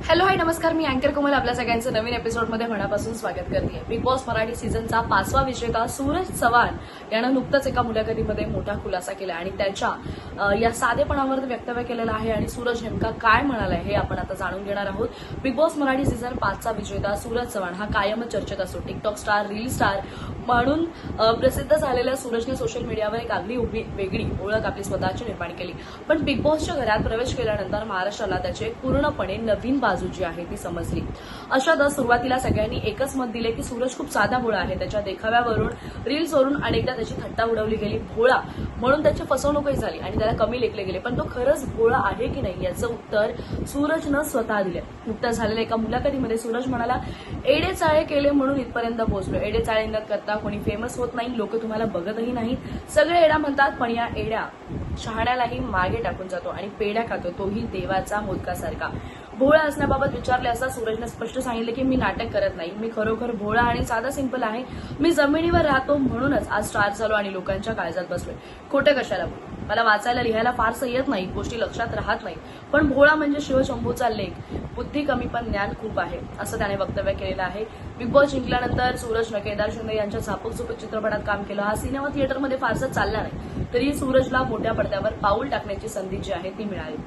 Hello hi नमस्कार, मी अँकर कोमल आपल्या सगळ्यांचं नवीन एपिसोडमध्ये मनापासून स्वागत करते. बिग बॉस मराठी सीझनचा 5वा विजेता सूरज चव्हाण यानं नुकतंच एका मुलाखतीमध्ये मोठा खुलासा केला आणि त्याच्या या साधेपणावर वक्तव्य केलेलं आहे. आणि सूरज नेमका काय म्हणालाय हे आपण आता जाणून घेणार आहोत. बिग बॉस मराठी सीझन 5चा विजेता सूरज चव्हाण हा कायमच चर्चेत असतो. टिकटॉक स्टार, रील स्टार म्हणून प्रसिद्ध झालेल्या सूरजने सोशल मीडियावर एक आगळी वेगळी ओळख आपली स्वतःची निर्माण केली. पण बिग बॉसच्या घरात प्रवेश केल्यानंतर महाराष्ट्राला त्याचे पूर्णपणे नवीन बाजू जी आहे ती समजली. अशातच सुरुवातीला सगळ्यांनी एकच मत दिले की सूरज खूप साधा भोळा आहे. त्याच्या देखाव्यावरून, रील्सवरून अनेकदा त्याची थट्टा उडवली गेली. भोळा म्हणून त्याची फसवणूकही झाली आणि त्याला कमी लेखले गेले. पण तो खरंच भोळा आहे की नाही याचं उत्तर सूरजनं स्वतः दिलं. नुकत्याच झालेल्या एका मुलाखतीमध्ये सूरज म्हणाला, एडे चाळे केले म्हणून इथपर्यंत पोहोचलो. एडे चाळे न करता कोणी फेमस होत नाही. लोक तुम्हाला बघतही नाहीत. सगळे एडा म्हणतात, पण या एड्या शहाण्यालाही मागे टाकून जातो आणि पेड्या खातो, तोही देवाचा मोदकासारखा. भोळा असण्याबाबत विचारले असता सूरजने स्पष्ट सांगितले की मी नाटक करत नाही. मी खरोखर भोळा आणि साधा सिंपल आहे. मी जमिनीवर राहतो म्हणूनच आज स्टार झालो आणि लोकांच्या काळजात बसलोय. खोटं कशाला बोलू. मला वाचायला लिहायला फारसं येत नाही, गोष्टी लक्षात राहत नाही. पण भोळा म्हणजे शिवशंभूचा लेख. बुद्धी कमी पण ज्ञान खूप आहे, असं त्याने वक्तव्य केलेलं आहे. बिग बॉस जिंकल्यानंतर सूरजनं केदार शिंदे यांच्या झापक झुपक चित्रपटात काम केलं. हा सिनेमा थिएटरमध्ये फारसं चालला नाही, तरी सूरजला मोठ्या पडद्यावर पाऊल टाकण्याची संधी जी आहे ती मिळाली.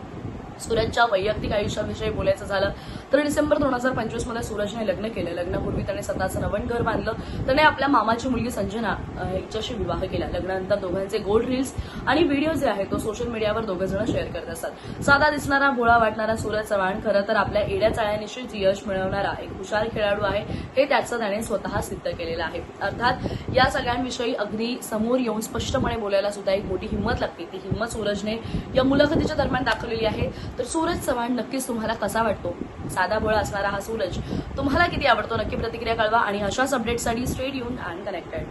सूरजच्या वैयक्तिक आयुष्याविषयी बोलायचं झालं तर डिसेंबर 2025 मध्ये सूरजने लग्न केलं. लग्नापूर्वी त्याने स्वतःचं नवीन घर बांधलं. त्याने आपल्या मामाची मुलगी संजना हिच्याशी विवाह केला. लग्नानंतर दोघांचे गोल्ड रील्स आणि व्हिडिओ जे आहेत तो सोशल मीडियावर दोघे जण शेअर करत असतात. साधा दिसणारा, भोळा वाटणारा सूरज चव्हाण खरं तर आपल्या एड्या चाळ्यानिश्चित यश मिळवणारा एक हुशार खेळाडू आहे, हे त्याचं त्याने स्वतः सिद्ध केलेलं आहे. अर्थात या सगळ्यांविषयी अगदी समोर येऊन स्पष्टपणे बोलायला सुद्धा एक मोठी हिंमत लागते. ती हिंमत सूरजने या मुलाखतीच्या दरम्यान दाखवलेली आहे. तर सूरज चव्हाण नक्कीच तुम्हाला कसा वाटतो? साधा भोळा असणारा हा सूरज तुम्हाला किती आवडतो? नक्की प्रतिक्रिया कळवा आणि अशाच अपडेट्ससाठी स्टे ट्यून्ड अँड कनेक्टेड.